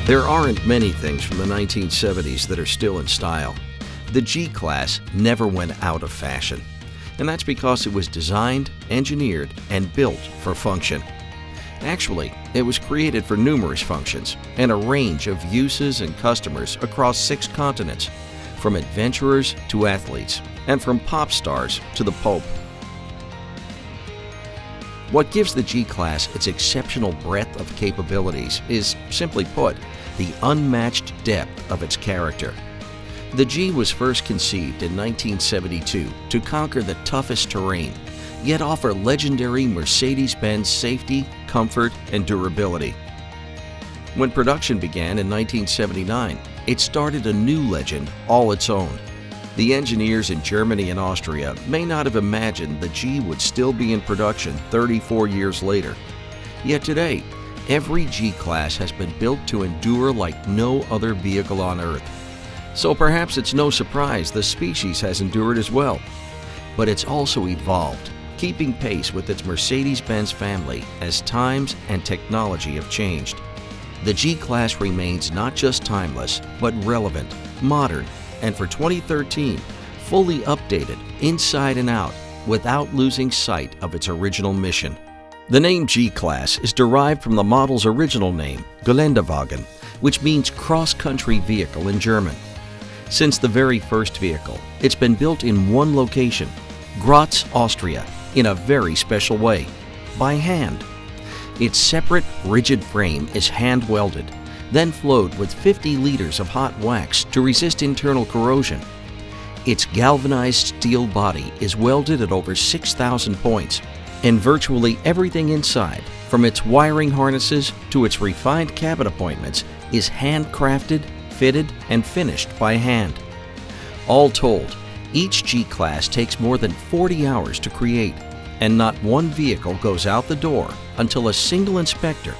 There aren't many things from the 1970s that are still in style. The G-Class never went out of fashion, and that's because it was designed, engineered, and built for function. Actually, it was created for numerous functions and a range of uses and customers across 6 continents, from adventurers to athletes, and from pop stars to the Pope. What gives the G-Class its exceptional breadth of capabilities is, simply put, the unmatched depth of its character. The G was first conceived in 1972 to conquer the toughest terrain, yet offer legendary Mercedes Benz safety, comfort, and durability. When production began in 1979, it started a new legend all its own. The engineers in Germany and Austria may not have imagined the G would still be in production 34 years later. Yet today, every G-Class has been built to endure like no other vehicle on Earth. So perhaps it's no surprise the species has endured as well. But it's also evolved, keeping pace with its Mercedes-Benz family as times and technology have changed. The G-Class remains not just timeless, but relevant, modern, and for 2013, fully updated inside and out without losing sight of its original mission. The name G-Class is derived from the model's original name, Geländewagen, which means cross-country vehicle in German. Since the very first vehicle, it's been built in one location, Graz, Austria, in a very special way, by hand. Its separate, rigid frame is hand-welded, then flowed with 50 liters of hot wax to resist internal corrosion. Its galvanized steel body is welded at over 6,000 points, and virtually everything inside, from its wiring harnesses to its refined cabin appointments, is handcrafted, fitted, and finished by hand. All told, each G-Class takes more than 40 hours to create, and not one vehicle goes out the door until a single inspector,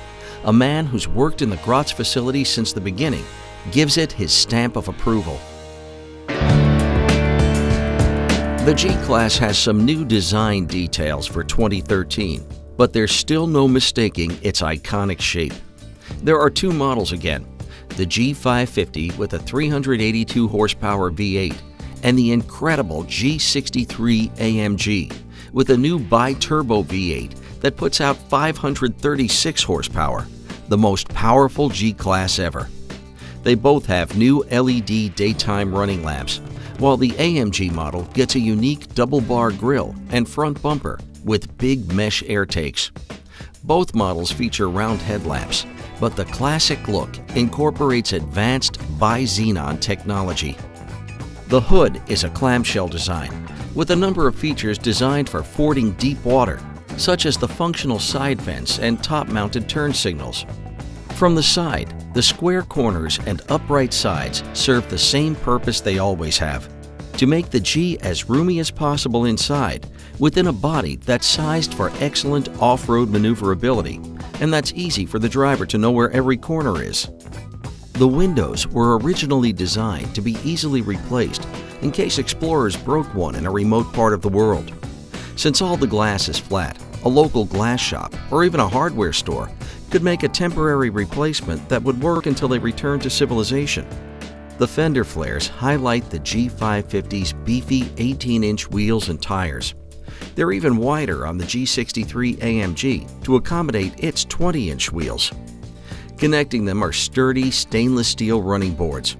a man who's worked in the Graz facility since the beginning, gives it his stamp of approval. The G-Class has some new design details for 2013, but there's still no mistaking its iconic shape. There are 2 models again, the G550 with a 382 horsepower V8 and the incredible G63 AMG with a new bi-turbo V8 that puts out 536 horsepower, the most powerful G-Class ever. They both have new LED daytime running lamps, while the AMG model gets a unique double-bar grille and front bumper with big mesh air takes. Both models feature round headlamps, but the classic look incorporates advanced bi-xenon technology. The hood is a clamshell design, with a number of features designed for fording deep water, such as the functional side vents and top-mounted turn signals. From the side, the square corners and upright sides serve the same purpose they always have: to make the G as roomy as possible inside, within a body that's sized for excellent off-road maneuverability, and that's easy for the driver to know where every corner is. The windows were originally designed to be easily replaced in case explorers broke one in a remote part of the world. Since all the glass is flat, a local glass shop or even a hardware store could make a temporary replacement that would work until they returned to civilization. The fender flares highlight the G550's beefy 18-inch wheels and tires. They're even wider on the G63 AMG to accommodate its 20-inch wheels. Connecting them are sturdy stainless steel running boards.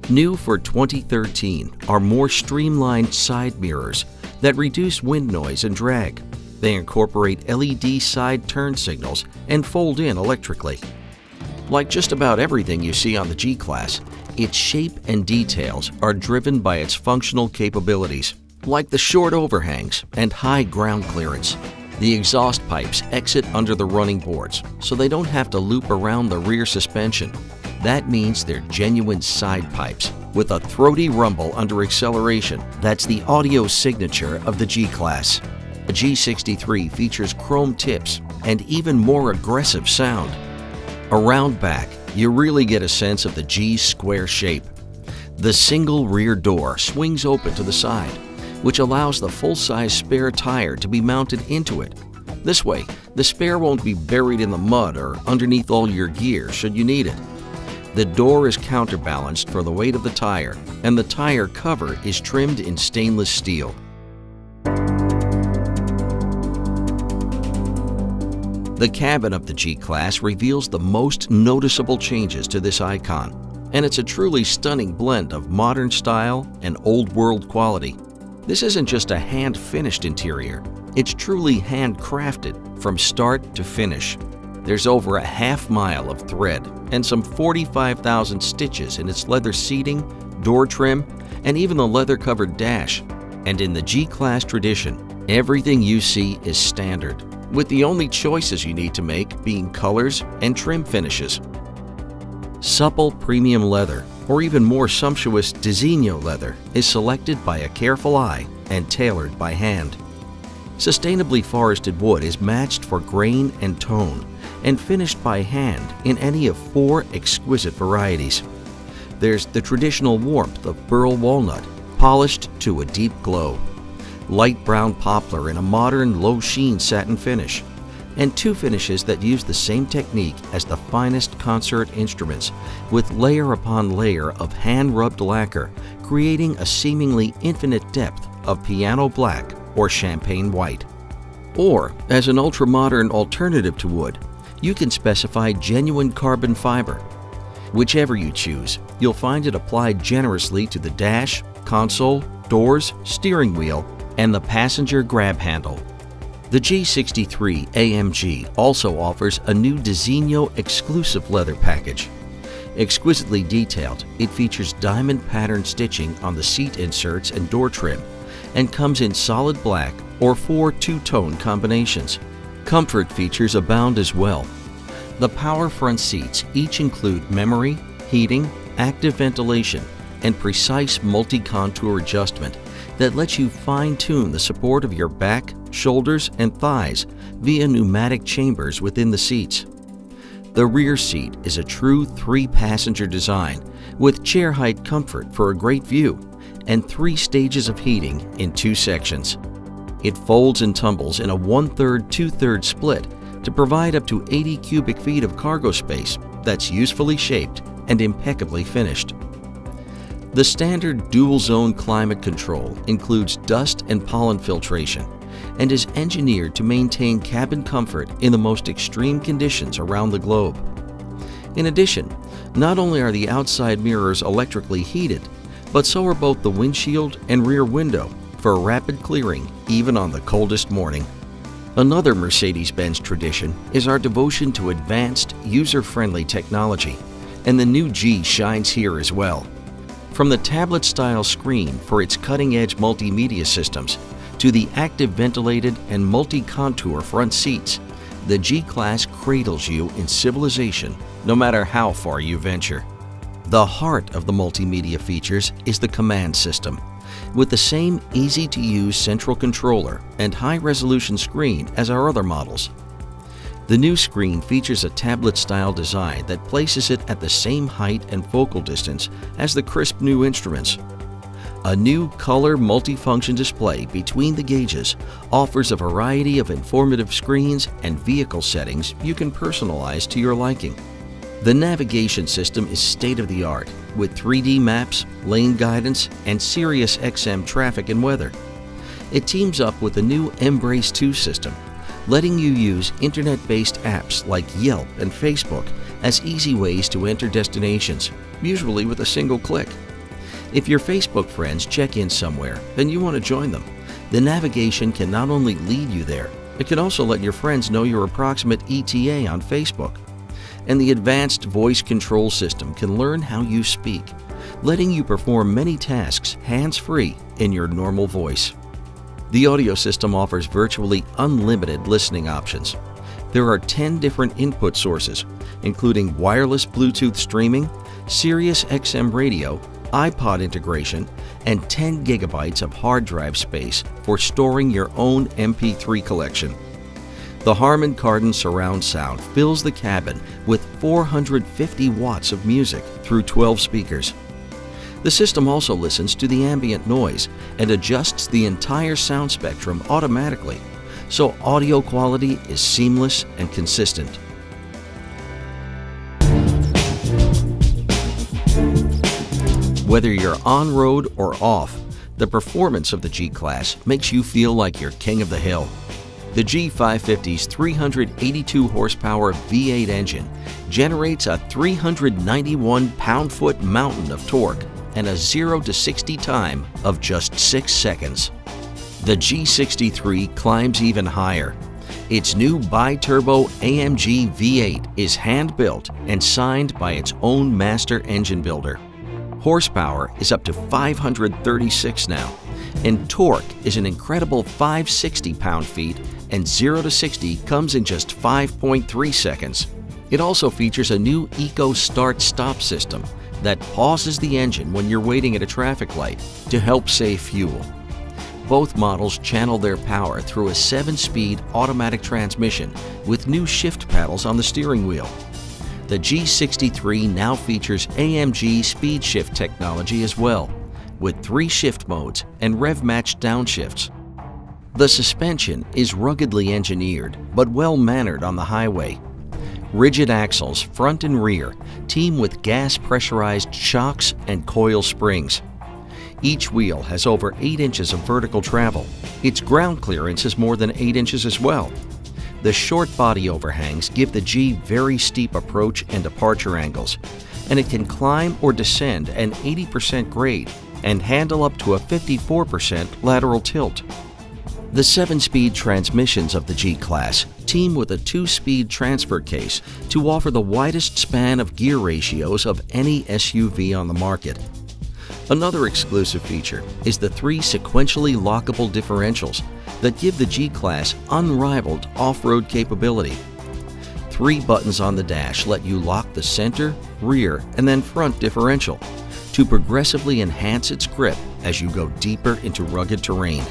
New for 2013 are more streamlined side mirrors that reduce wind noise and drag. They incorporate LED side turn signals and fold in electrically. Like just about everything you see on the G-Class, its shape and details are driven by its functional capabilities, like the short overhangs and high ground clearance. The exhaust pipes exit under the running boards, so they don't have to loop around the rear suspension. That means they're genuine side pipes, with a throaty rumble under acceleration that's the audio signature of the G-Class. The G63 features chrome tips and even more aggressive sound. Around back, you really get a sense of the G's square shape. The single rear door swings open to the side, which allows the full-size spare tire to be mounted into it. This way, the spare won't be buried in the mud or underneath all your gear should you need it. The door is counterbalanced for the weight of the tire, and the tire cover is trimmed in stainless steel. The cabin of the G-Class reveals the most noticeable changes to this icon, and it's a truly stunning blend of modern style and old-world quality. This isn't just a hand-finished interior, it's truly handcrafted from start to finish. There's over a half-mile of thread and some 45,000 stitches in its leather seating, door trim, and even the leather-covered dash. And in the G-Class tradition, everything you see is standard, with the only choices you need to make being colors and trim finishes. Supple premium leather, or even more sumptuous Designo leather, is selected by a careful eye and tailored by hand. Sustainably forested wood is matched for grain and tone and finished by hand in any of 4 exquisite varieties. There's the traditional warmth of burl walnut, polished to a deep glow, light brown poplar in a modern low-sheen satin finish, and 2 finishes that use the same technique as the finest concert instruments, with layer upon layer of hand-rubbed lacquer, creating a seemingly infinite depth of piano black or champagne white. Or, as an ultra-modern alternative to wood, you can specify genuine carbon fiber. Whichever you choose, you'll find it applied generously to the dash, console, doors, steering wheel, and the passenger grab handle. The G63 AMG also offers a new Designo exclusive leather package. Exquisitely detailed, it features diamond pattern stitching on the seat inserts and door trim, and comes in solid black or 4 two-tone combinations. Comfort features abound as well. The power front seats each include memory, heating, active ventilation, and precise multi-contour adjustment that lets you fine-tune the support of your back, shoulders, and thighs via pneumatic chambers within the seats. The rear seat is a true 3-passenger design with chair height comfort for a great view and 3 stages of heating in 2 sections. It folds and tumbles in a 1/3, 2/3 split to provide up to 80 cubic feet of cargo space that's usefully shaped and impeccably finished. The standard dual-zone climate control includes dust and pollen filtration and is engineered to maintain cabin comfort in the most extreme conditions around the globe. In addition, not only are the outside mirrors electrically heated, but so are both the windshield and rear window for rapid clearing even on the coldest morning. Another Mercedes-Benz tradition is our devotion to advanced, user-friendly technology, and the new G shines here as well. From the tablet-style screen for its cutting-edge multimedia systems to the active ventilated and multi-contour front seats, the G-Class cradles you in civilization no matter how far you venture. The heart of the multimedia features is the command system, with the same easy-to-use central controller and high-resolution screen as our other models. The new screen features a tablet-style design that places it at the same height and focal distance as the crisp new instruments. A new color multifunction display between the gauges offers a variety of informative screens and vehicle settings you can personalize to your liking. The navigation system is state-of-the-art with 3D maps, lane guidance, and Sirius XM traffic and weather. It teams up with the new Embrace 2 system, letting you use internet-based apps like Yelp and Facebook as easy ways to enter destinations, usually with a single click. If your Facebook friends check in somewhere, then you want to join them. The navigation can not only lead you there, it can also let your friends know your approximate ETA on Facebook. And the advanced voice control system can learn how you speak, letting you perform many tasks hands-free in your normal voice. The audio system offers virtually unlimited listening options. There are 10 different input sources, including wireless Bluetooth streaming, Sirius XM radio, iPod integration, and 10 gigabytes of hard drive space for storing your own MP3 collection. The Harman Kardon surround sound fills the cabin with 450 watts of music through 12 speakers. The system also listens to the ambient noise and adjusts the entire sound spectrum automatically, so audio quality is seamless and consistent. Whether you're on-road or off, the performance of the G-Class makes you feel like you're king of the hill. The G550's 382 horsepower V8 engine generates a 391 pound-foot mountain of torque and a 0 to 60 time of just 6 seconds. The G63 climbs even higher. Its new bi-turbo AMG V8 is hand-built and signed by its own master engine builder. Horsepower is up to 536 now, and torque is an incredible 560 pound-feet, and 0 to 60 comes in just 5.3 seconds. It also features a new Eco Start-Stop system that pauses the engine when you're waiting at a traffic light to help save fuel. Both models channel their power through a 7-speed automatic transmission with new shift paddles on the steering wheel. The G63 now features AMG speed shift technology as well, with 3 shift modes and rev-matched downshifts. The suspension is ruggedly engineered but well-mannered on the highway. Rigid axles, front and rear, team with gas-pressurized shocks and coil springs. Each wheel has over 8 inches of vertical travel. Its ground clearance is more than 8 inches as well. The short body overhangs give the G very steep approach and departure angles, and it can climb or descend an 80% grade and handle up to a 54% lateral tilt. The 7-speed transmissions of the G-Class team with a 2-speed transfer case to offer the widest span of gear ratios of any SUV on the market. Another exclusive feature is the 3 sequentially lockable differentials that give the G-Class unrivaled off-road capability. 3 buttons on the dash let you lock the center, rear, and then front differential to progressively enhance its grip as you go deeper into rugged terrain.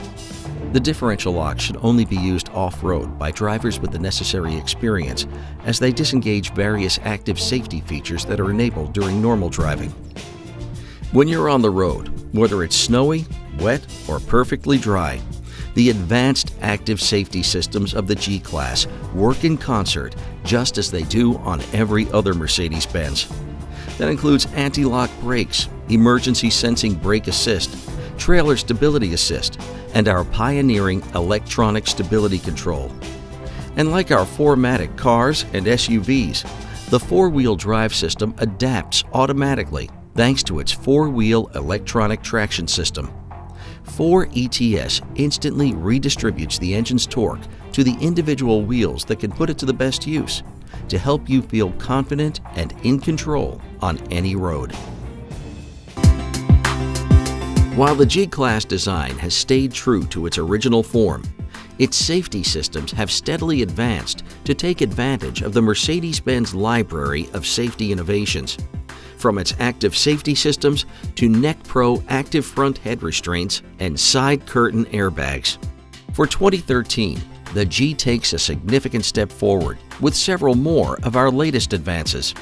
The differential lock should only be used off-road by drivers with the necessary experience, as they disengage various active safety features that are enabled during normal driving. When you're on the road, whether it's snowy, wet, or perfectly dry, the advanced active safety systems of the G-Class work in concert just as they do on every other Mercedes Benz. That includes anti-lock brakes, emergency sensing brake assist, trailer stability assist, and our pioneering electronic stability control. And like our 4MATIC cars and SUVs, the 4-wheel drive system adapts automatically thanks to its 4-wheel electronic traction system. 4ETS instantly redistributes the engine's torque to the individual wheels that can put it to the best use to help you feel confident and in control on any road. While the G-Class design has stayed true to its original form, its safety systems have steadily advanced to take advantage of the Mercedes-Benz library of safety innovations. From its active safety systems to NeckPro active front head restraints and side curtain airbags. For 2013, the G takes a significant step forward with several more of our latest advances.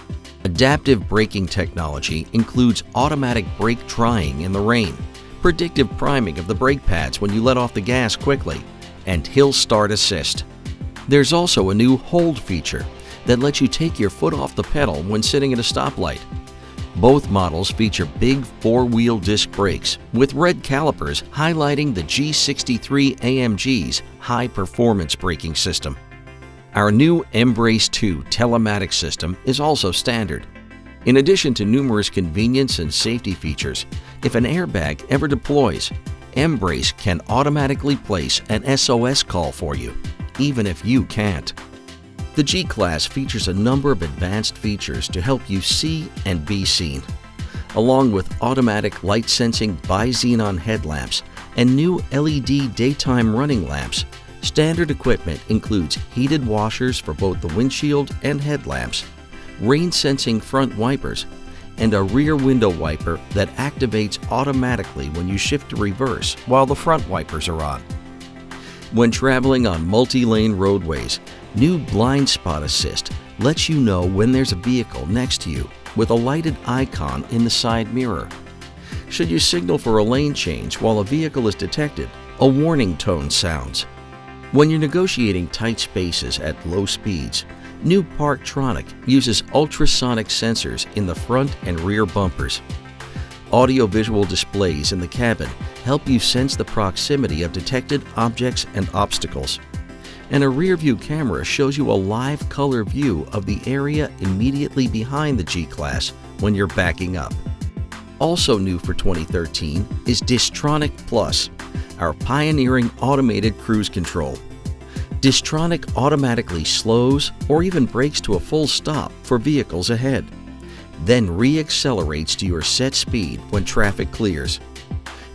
Adaptive braking technology includes automatic brake drying in the rain, predictive priming of the brake pads when you let off the gas quickly, and hill start assist. There's also a new hold feature that lets you take your foot off the pedal when sitting at a stoplight. Both models feature big 4-wheel disc brakes with red calipers highlighting the G63 AMG's high-performance braking system. Our new Embrace 2 telematics system is also standard. In addition to numerous convenience and safety features, if an airbag ever deploys, Embrace can automatically place an SOS call for you, even if you can't. The G-Class features a number of advanced features to help you see and be seen. Along with automatic light-sensing bi-xenon headlamps and new LED daytime running lamps, standard equipment includes heated washers for both the windshield and headlamps, rain-sensing front wipers, and a rear window wiper that activates automatically when you shift to reverse while the front wipers are on. When traveling on multi-lane roadways, new Blind Spot Assist lets you know when there's a vehicle next to you with a lighted icon in the side mirror. Should you signal for a lane change while a vehicle is detected, a warning tone sounds. When you're negotiating tight spaces at low speeds, new Parktronic uses ultrasonic sensors in the front and rear bumpers. Audio-visual displays in the cabin help you sense the proximity of detected objects and obstacles. And a rear-view camera shows you a live color view of the area immediately behind the G-Class when you're backing up. Also new for 2013 is Distronic Plus, our pioneering automated cruise control. Distronic automatically slows or even brakes to a full stop for vehicles ahead, then re-accelerates to your set speed when traffic clears.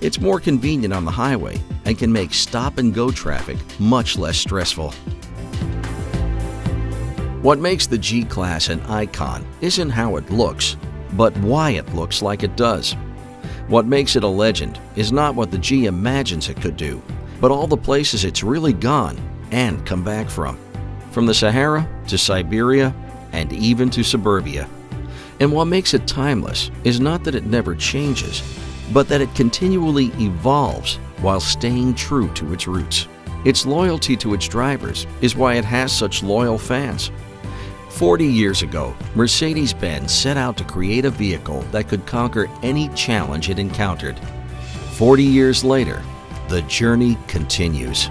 It's more convenient on the highway and can make stop-and-go traffic much less stressful. What makes the G-Class an icon isn't how it looks, but why it looks like it does. What makes it a legend is not what the G imagines it could do, but all the places it's really gone and come back from the Sahara to Siberia and even to suburbia. And what makes it timeless is not that it never changes, but that it continually evolves while staying true to its roots. Its loyalty to its drivers is why it has such loyal fans. 40 years ago, Mercedes Benz set out to create a vehicle that could conquer any challenge it encountered. 40 years later, the journey continues.